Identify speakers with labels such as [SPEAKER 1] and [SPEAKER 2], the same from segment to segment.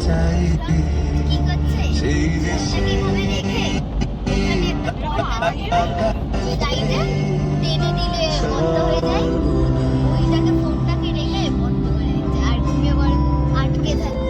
[SPEAKER 1] চাইতে সেই দেশে
[SPEAKER 2] টেনে দিলে বন্ধ হয়ে যায়, ওইটাকে ফোনটাকে রেখে বন্ধ করে দিচ্ছে, আর তুমি আবার আটকে থাকবে।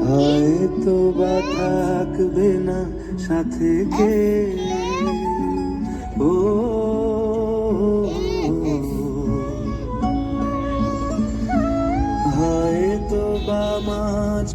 [SPEAKER 1] হয়তো বা থাকবে না সাথে কে, ও হয়তো বা মাঝ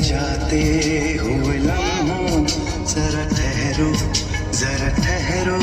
[SPEAKER 1] जाते हुए लम्हों जरा ठहरो जरा ठहरो।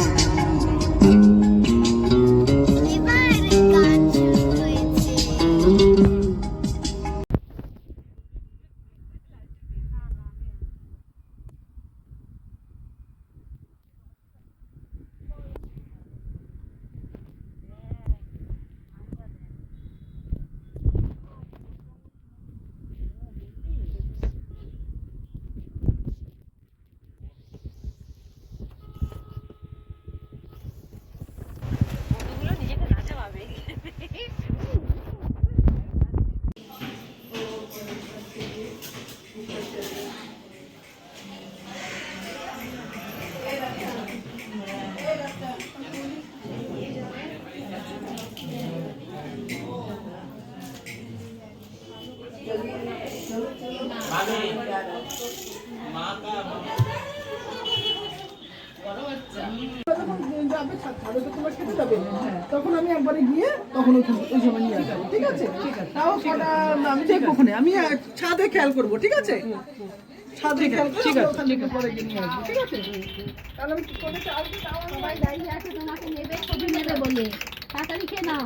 [SPEAKER 3] তখন আমি একবারে গিয়ে তখন ওই সময় নিয়ে আসবো, ঠিক আছে? তাও কটা আমি দেখবো, ওখানে আমি ছাদে খেয়াল করবো, ঠিক আছে? ছাদে খেয়াল করবো, ঠিক আছে, পরে গিয়ে নিয়ে আসবো, ঠিক আছে? তাহলে আমি করে আসবো, সবাই দাঁড়িয়ে আছে, তোমাকে নেবে, ছবি নেবে বলে তাড়াতাড়ি খেয়ে নাও।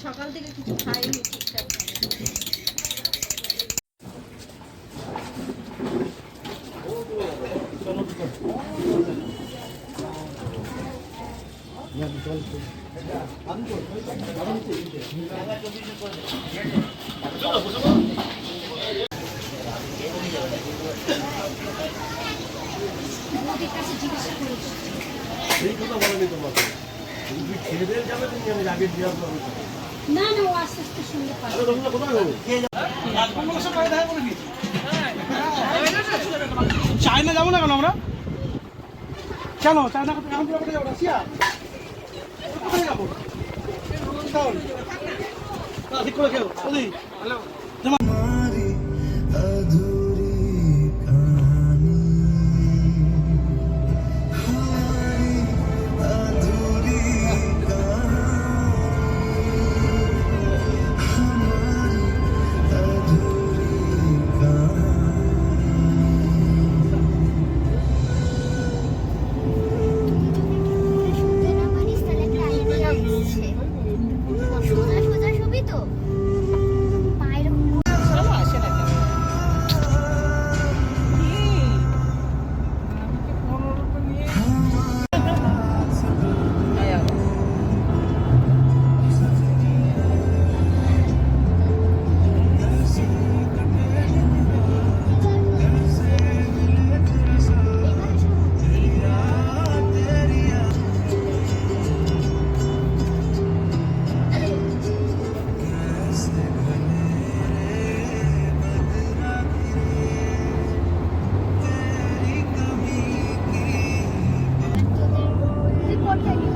[SPEAKER 3] সকাল থেকে কিছু খাইনি ঠিকঠাক।
[SPEAKER 4] এই কথা বলেনি তোমাকে তুমি খেয়ে দিয়ে যাবে তুমি আমি আগে দিয়ে আসবো
[SPEAKER 5] না না ও আস্তে আস্তে শুনতে পারে
[SPEAKER 4] তোমরা কোথায় যাবো
[SPEAKER 3] চায়না যাবো না কেন আমরা কেন চায়না এখন কোথায় যাবো রাশিয়া কোথায় যাবো ঠিক করে খেও ওদি
[SPEAKER 1] हमारी अधूरी कहानी हमारी अधूरी कहानी हमारी अधूरी
[SPEAKER 2] শুনতে না পারিস তাহলে একটা আইডিয়া হচ্ছে সোজা সোজা ছবি তো পায়ের রিপোর্ট